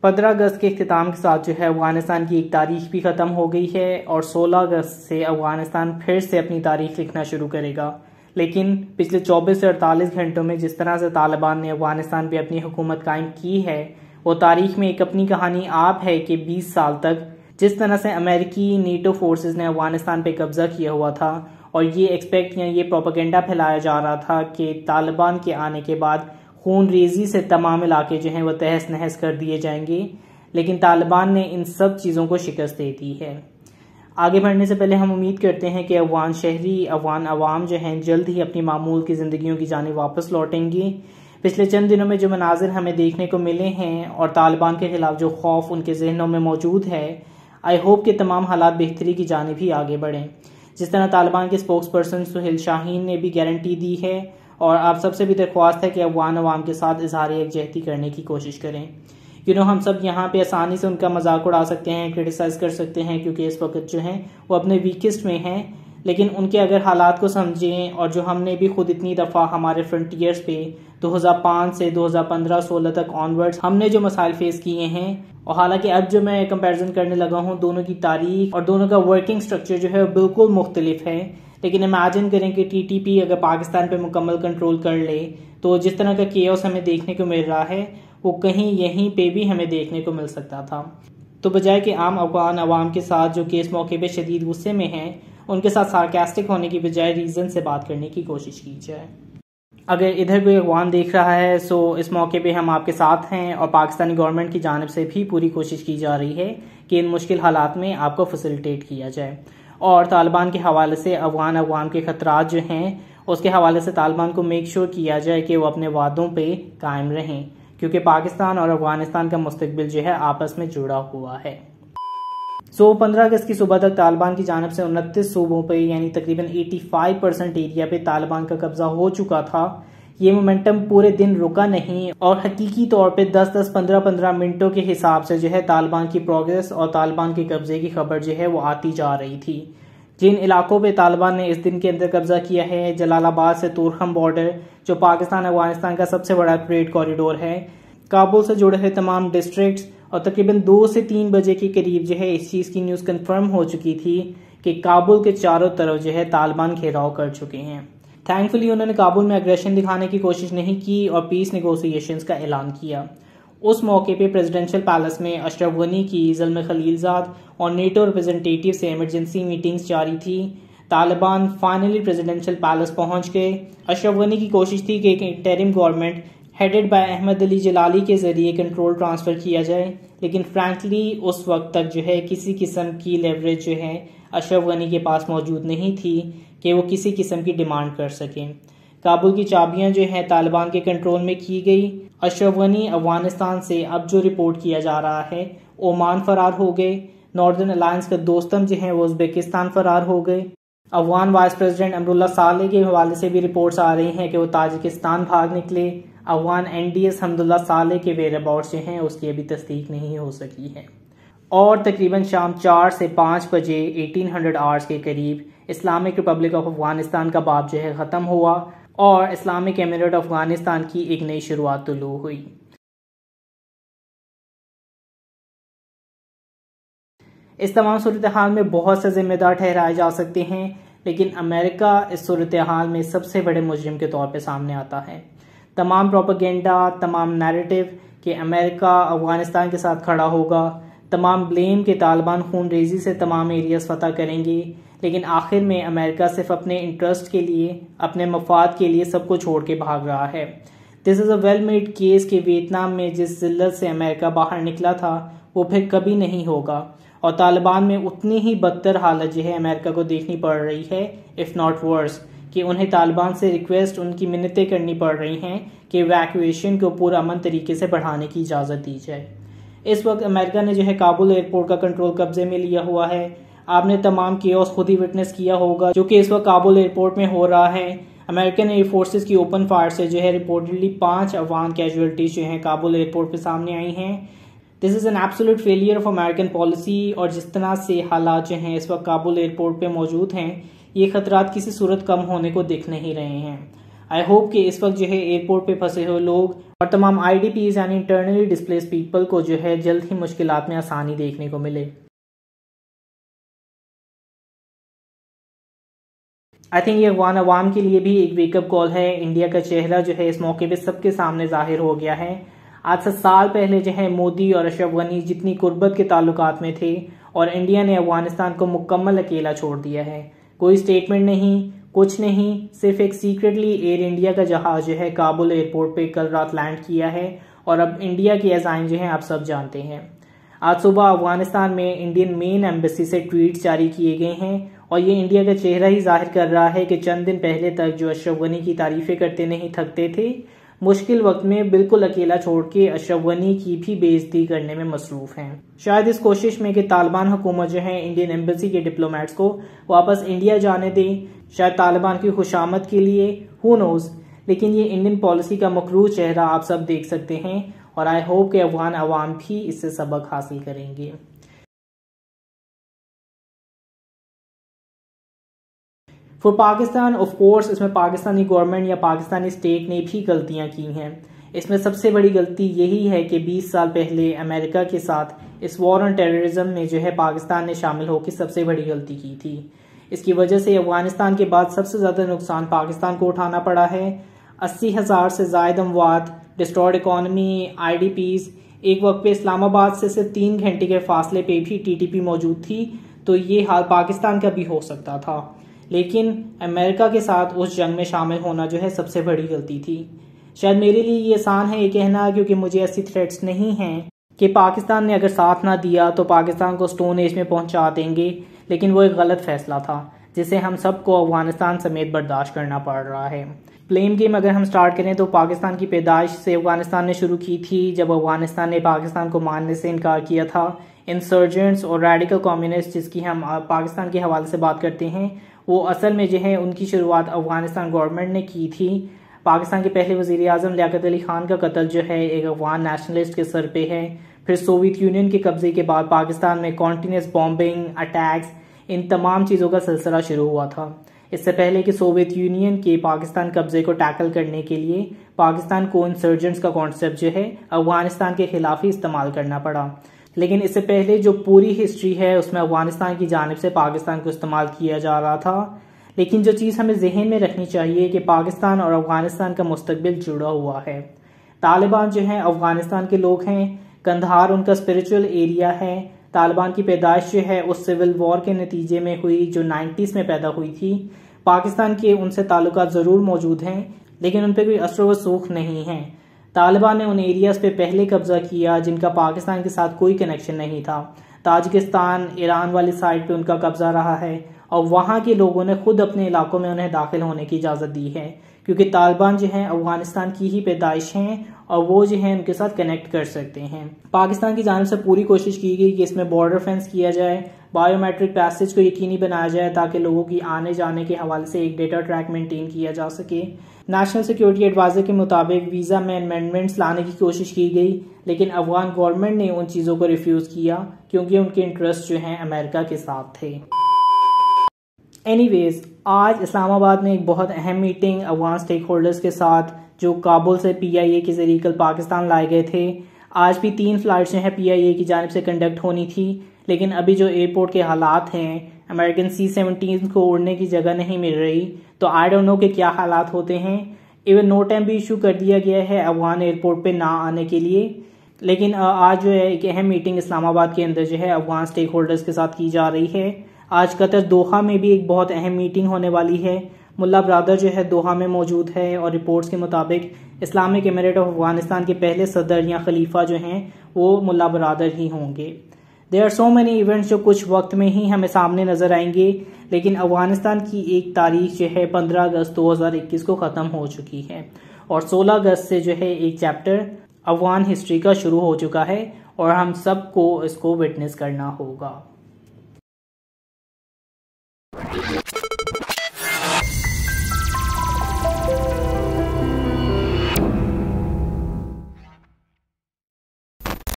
15 अगस्त के इख्तिताम के साथ जो है अफगानिस्तान की एक तारीख भी ख़त्म हो गई है और 16 अगस्त से अफगानिस्तान फिर से अपनी तारीख लिखना शुरू करेगा। लेकिन पिछले 24 से 48 घंटों में जिस तरह से तालिबान ने अफगानिस्तान पे अपनी हुकूमत कायम की है, वो तारीख में एक अपनी कहानी आप है कि 20 साल तक जिस तरह से अमेरिकी नेटो फोर्सेस ने अफगानिस्तान पे कब्जा किया हुआ था और ये एक्सपेक्ट या ये प्रोपेगेंडा फैलाया जा रहा था कि तालिबान के आने के बाद खून रेजी से तमाम इलाके जो हैं वो तहस नहस कर दिए जाएंगे, लेकिन तालिबान ने इन सब चीज़ों को शिकस्त दे दी है। आगे बढ़ने से पहले हम उम्मीद करते हैं कि अफगान शहरी, अफगान अवाम जो हैं जल्द ही अपनी मामूल की ज़िंदगियों की जानिब वापस लौटेंगे। पिछले चंद दिनों में जो मनाजिर हमें देखने को मिले हैं और तालिबान के खिलाफ जो खौफ उनके जहनों में मौजूद है, आई होप कि तमाम हालात बेहतरी की जानिब ही आगे बढ़ें। जिस तरह तालिबान के स्पोक्स पर्सन सुहेल शाहीन ने भी गारंटी दी है और आप सबसे भी दरख्वास्त है कि अफगान अवाम के साथ इजहार यकजहती करने की कोशिश करें। हम सब यहाँ पे आसानी से उनका मजाक उड़ा सकते हैं, क्रिटिसाइज कर सकते हैं, क्योंकि इस वक्त जो हैं वो अपने वीकेस्ट में हैं, लेकिन उनके अगर हालात को समझें और जो हमने भी खुद इतनी दफ़ा हमारे फ्रंटियर्स पे 2005 से 2015-16 तक ऑनवर्ड्स हमने जो मसाइल फेस किए हैं, और हालांकि अब जो मैं कंपैरिजन करने लगा हूँ दोनों की तारीख और दोनों का वर्किंग स्ट्रक्चर जो है बिल्कुल मुख्तलिफ है, लेकिन इमेजिन करें कि टीटीपी अगर पाकिस्तान पे मुकम्मल कंट्रोल कर ले तो जिस तरह का केओस हमें देखने को मिल रहा है वो कहीं यहीं पे भी हमें देखने को मिल सकता था। तो बजाय कि आम अफगान अवाम के साथ जो कि इस मौके पे शदीद गुस्से में हैं, उनके साथ सार्कास्टिक होने की बजाय रीज़न से बात करने की कोशिश की जाए। अगर इधर कोई अफगान देख रहा है सो इस मौके पे हम आपके साथ हैं और पाकिस्तानी गवर्नमेंट की जानिब से भी पूरी कोशिश की जा रही है कि इन मुश्किल हालात में आपको फैसिलिटेट किया जाए। और तालिबान के हवाले से अफगान अवाम के खतरात जो हैं उसके हवाले से तालिबान को मेक श्योर किया जाए कि वो अपने वादों पे कायम रहें, क्योंकि पाकिस्तान और अफगानिस्तान का मुस्तकबिल जो है आपस में जुड़ा हुआ है। 15 अगस्त की सुबह तक तालिबान की जानिब से 29 सूबों पे यानी तकरीबन 85% एरिया पे तालिबान का कब्जा हो चुका था। ये मोमेंटम पूरे दिन रुका नहीं और हकीकी तौर पे 10-10, 15-15 मिनटों के हिसाब से जो है तालिबान की प्रोग्रेस और तालिबान के कब्जे की खबर जो है वो आती जा रही थी। जिन इलाकों पे तालिबान ने इस दिन के अंदर कब्जा किया है, जलालाबाद से तुरखम बॉर्डर जो पाकिस्तान अफगानिस्तान का सबसे बड़ा ट्रेड कॉरिडोर है, काबुल से जुड़े हुए तमाम डिस्ट्रिक्ट्स, और तकरीबन 2 से 3 बजे के करीब जो है इस चीज़ की न्यूज़ कंफर्म हो चुकी थी कि काबुल के चारों तरफ जो है तालिबान घेराव कर चुके हैं। थैंकफुली उन्होंने काबुल में एग्रेशन दिखाने की कोशिश नहीं की और पीस नेगोशिएशंस का ऐलान किया। उस मौके पे प्रेसिडेंशियल पैलेस में अशरफ गनी की ज़ल्म खलीलजाद और नेटो रिप्रेजेंटेटिव से इमरजेंसी मीटिंग्स जारी थी। तालिबान फाइनली प्रेसिडेंशियल पैलेस पहुंच गए। अशरफ गनी की कोशिश थी कि एक interim government headed by Ahmad Ali Jalali के जरिए कंट्रोल ट्रांसफर किया जाए, लेकिन फ्रैंकली उस वक्त तक जो है किसी किस्म की लेवरेज जो है अशरफ गनी के पास मौजूद नहीं थी कि वो किसी किस्म की डिमांड कर सकें। काबुल की चाबियां जो है तालिबान के कंट्रोल में की गई। अशरफ गनी अफगानिस्तान से अब जो रिपोर्ट किया जा रहा है ओमान फरार हो गए। नॉर्दर्न अलायंस का दोस्तम जो है वो उज़्बेकिस्तान फरार हो गए। अफगान वाइस प्रेसिडेंट अमरुल्लाह सालेह के हवाले से भी रिपोर्ट्स आ रही हैं कि वो ताजिकिस्तान भाग निकले। अफगान NDS हमदुल्ला सालेह के वेयरअबाउट्स जो हैं उसकी अभी तस्दीक नहीं हो सकी है। और तकरीबन शाम 4 से 5 बजे 1800 आवर्स के करीब इस्लामिक रिपब्लिक ऑफ अफगानिस्तान का बाब जो है ख़त्म हुआ और इस्लामिक एमिरेट अफगानिस्तान की एक नई शुरुआत तुलू हुई। इस तमाम सूरत हाल में बहुत से जिम्मेदार ठहराए जा सकते हैं, लेकिन अमेरिका इस सूरत हाल में सबसे बड़े मुजरिम के तौर पे सामने आता है। तमाम प्रोपेगेंडा, तमाम नैरेटिव कि अमेरिका अफगानिस्तान के साथ खड़ा होगा, तमाम ब्लेम के तालिबान खून रेजी से तमाम एरियाज फतह करेंगे, लेकिन आखिर में अमेरिका सिर्फ अपने इंटरेस्ट के लिए, अपने मफाद के लिए सब कुछ छोड़ के भाग रहा है। This is a well made case कि वियतनाम में जिस जिल्लत से अमेरिका बाहर निकला था वो फिर कभी नहीं होगा, और तालिबान में उतनी ही बदतर हालत जो है अमेरिका को देखनी पड़ रही है, इफ़ नॉट वर्स, कि उन्हें तालिबान से रिक्वेस्ट, उनकी मिन्नतें करनी पड़ रही हैं कि इवैक्यूएशन को पुरअमन तरीके से बढ़ाने की इजाज़त दी जाए। इस वक्त अमेरिका ने जो है काबुल एयरपोर्ट का कंट्रोल कब्जे में लिया हुआ है। आपने तमाम केओस खुद ही विटनेस किया होगा जो कि इस वक्त काबुल एयरपोर्ट में हो रहा है। अमेरिकन एयर फोर्सेस की ओपन फायर से जो है रिपोर्टेडली 5 अफगान कैजुअलिटीज जो हैं काबुल एयरपोर्ट पे सामने आई हैं। This is an absolute failure of American policy, और जिस तरह से हालात जो हैं इस वक्त काबुल एयरपोर्ट पे मौजूद हैं, ये खतरात किसी सूरत कम होने को दिख नहीं रहे हैं। आई होप कि इस वक्त जो है एयरपोर्ट पे फंसे हुए लोग और तमाम IDPs यानी इंटरनली डिस्प्लेस पीपल को जो है जल्द ही मुश्किलात में आसानी देखने को मिले। आई थिंक ये अफगान अवाम के लिए भी एक वेकअप कॉल है। इंडिया का चेहरा जो है इस मौके पे सबके सामने जाहिर हो गया है। आज से साल पहले जो है मोदी और अशरफ गनी जितनी कुर्बत के ताल्लुकात में थे और इंडिया ने अफगानिस्तान को मुकम्मल अकेला छोड़ दिया है। कोई स्टेटमेंट नहीं, कुछ नहीं, सिर्फ एक सीक्रेटली एयर इंडिया का जहाज जो है काबुल एयरपोर्ट पे कल रात लैंड किया है और अब इंडिया के अज़ाइम जो है आप सब जानते हैं। आज सुबह अफगानिस्तान में इंडियन मेन एम्बेसी से ट्वीट्स जारी किए गए हैं और ये इंडिया का चेहरा ही जाहिर कर रहा है कि चंद दिन पहले तक जो अशरफ गनी की तारीफें करते नहीं थकते थे, मुश्किल वक्त में बिल्कुल अकेला छोड़ के अशरफ गनी की भी बेइज्जती करने में मसरूफ हैं। शायद इस कोशिश में कि तालिबान हुकूमत जो है इंडियन एम्बेसी के डिप्लोमेट्स को वापस इंडिया जाने दे, शायद तालिबान की खुशामद के लिए, हु नोज। लेकिन ये इंडियन पॉलिसी का मकरूह चेहरा आप सब देख सकते हैं और आई होप कि अफगान अवाम भी इससे सबक हासिल करेंगे। फॉर पाकिस्तान ऑफ कोर्स इसमें पाकिस्तानी गवर्नमेंट या पाकिस्तानी स्टेट ने भी गलतियां की हैं। इसमें सबसे बड़ी गलती यही है कि 20 साल पहले अमेरिका के साथ इस वॉर ऑन टेररिज्म में जो है पाकिस्तान ने शामिल होकर सबसे बड़ी गलती की थी। इसकी वजह से अफगानिस्तान के बाद सबसे ज़्यादा नुकसान पाकिस्तान को उठाना पड़ा है। 80,000 से ज़ायद अमवात, डिस्ट्रॉयड इकॉनमी, IDPs। एक वक्त पे इस्लामाबाद से सिर्फ 3 घंटे के फासले पे भी TTP मौजूद थी, तो ये हाल पाकिस्तान का भी हो सकता था। लेकिन अमेरिका के साथ उस जंग में शामिल होना जो है सबसे बड़ी गलती थी। शायद मेरे लिए ये आसान है ये कहना, क्योंकि मुझे ऐसी थ्रेट्स नहीं हैं कि पाकिस्तान ने अगर साथ ना दिया तो पाकिस्तान को स्टोन एज में पहुंचा देंगे, लेकिन वो एक गलत फैसला था जिसे हम सबको अफगानिस्तान समेत बर्दाश्त करना पड़ रहा है। ब्लेम गेम अगर हम स्टार्ट करें तो पाकिस्तान की पैदाइश से अफगानिस्तान ने शुरू की थी, जब अफगानिस्तान ने पाकिस्तान को मानने से इनकार किया था। इंसर्जेंट्स और रेडिकल कम्युनिस्ट जिसकी हम पाकिस्तान के हवाले से बात करते हैं, वो असल में जो है उनकी शुरुआत अफगानिस्तान गवर्नमेंट ने की थी। पाकिस्तान के पहले वज़ीर आज़म लियाकत अली खान का कत्ल जो है एक अफगान नेशनलिस्ट के सर पे है। फिर सोवियत यूनियन के कब्जे के बाद पाकिस्तान में कॉन्टीन्यूस बॉम्बिंग, अटैक्स, इन तमाम चीज़ों का सिलसिला शुरू हुआ था। इससे पहले कि सोवियत यूनियन के पाकिस्तान कब्जे को टैकल करने के लिए पाकिस्तान को इंसर्जेंट्स का कॉन्सेप्ट जो है अफगानिस्तान के खिलाफ ही इस्तेमाल करना पड़ा। लेकिन इससे पहले जो पूरी हिस्ट्री है उसमें अफगानिस्तान की जानिब से पाकिस्तान को इस्तेमाल किया जा रहा था। लेकिन जो चीज़ हमें जहन में रखनी चाहिए कि पाकिस्तान और अफगानिस्तान का मुस्तकबिल जुड़ा हुआ है। तालिबान जो है अफगानिस्तान के लोग हैं, कंधार उनका स्पिरिचुअल एरिया है। तालिबान की पैदाइश जो है उस सिविल वॉर के नतीजे में हुई जो 90s में पैदा हुई थी। पाकिस्तान के उनसे ताल्लुकात ज़रूर मौजूद हैं, लेकिन उन पर कोई असर व सूख नहीं है। तालिबान ने उन एरियाज पे पहले कब्जा किया जिनका पाकिस्तान के साथ कोई कनेक्शन नहीं था। ताजिकिस्तान, ईरान वाली साइड पे उनका कब्जा रहा है और वहाँ के लोगों ने खुद अपने इलाकों में उन्हें दाखिल होने की इजाज़त दी है, क्योंकि तालिबान जो है अफगानिस्तान की ही पैदाइश हैं और वो जो है उनके साथ कनेक्ट कर सकते हैं। पाकिस्तान की जानिब से पूरी कोशिश की गई कि इसमें बॉर्डर फेंस किया जाए, बायोमेट्रिक पैसेज को यकीनी बनाया जाए ताकि लोगों की आने जाने के हवाले से एक डेटा ट्रैक मेंटेन किया जा सके। नेशनल सिक्योरिटी एडवाइजर के मुताबिक वीज़ा में अमेंडमेंट्स लाने की कोशिश की गई, लेकिन अफगान गवर्नमेंट ने उन चीज़ों को रिफ्यूज़ किया क्योंकि उनके इंटरेस्ट जो हैं अमेरिका के साथ थे। एनीवेज, आज इस्लामाबाद में एक बहुत अहम मीटिंग अफगान स्टेक होल्डर्स के साथ जो काबुल से PIA के जरिए कल पाकिस्तान लाए गए थे। आज भी 3 फ्लाइट्स जो हैं PIA की जानिब से कंडक्ट होनी थी, लेकिन अभी जो एयरपोर्ट के हालात हैं, अमेरिकन C-17 को उड़ने की जगह नहीं मिल रही, तो आई डोंट नो कि क्या हालात होते हैं। इवन नो टाइम भी इशू कर दिया गया है अफगान एयरपोर्ट पे ना आने के लिए। लेकिन आज जो है एक अहम मीटिंग इस्लामाबाद के अंदर जो है अफगान स्टेक होल्डर्स के साथ की जा रही है। आज कतर दोहा में भी एक बहुत अहम मीटिंग होने वाली है। मुल्ला ब्रादर जो है दोहा में मौजूद है और रिपोर्ट्स के मुताबिक इस्लामिक एमिरेट ऑफ अफगानिस्तान के पहले सदर या खलीफा जो हैं वो मुल्ला ब्रादर ही होंगे। There are so many events जो कुछ वक्त में ही हमें सामने नजर आएंगे, लेकिन अफगानिस्तान की एक तारीख जो है 15 अगस्त 2021 को ख़त्म हो चुकी है और 16 अगस्त से जो है एक चैप्टर अफगान हिस्ट्री का शुरू हो चुका है और हम सबको इसको विटनेस करना होगा।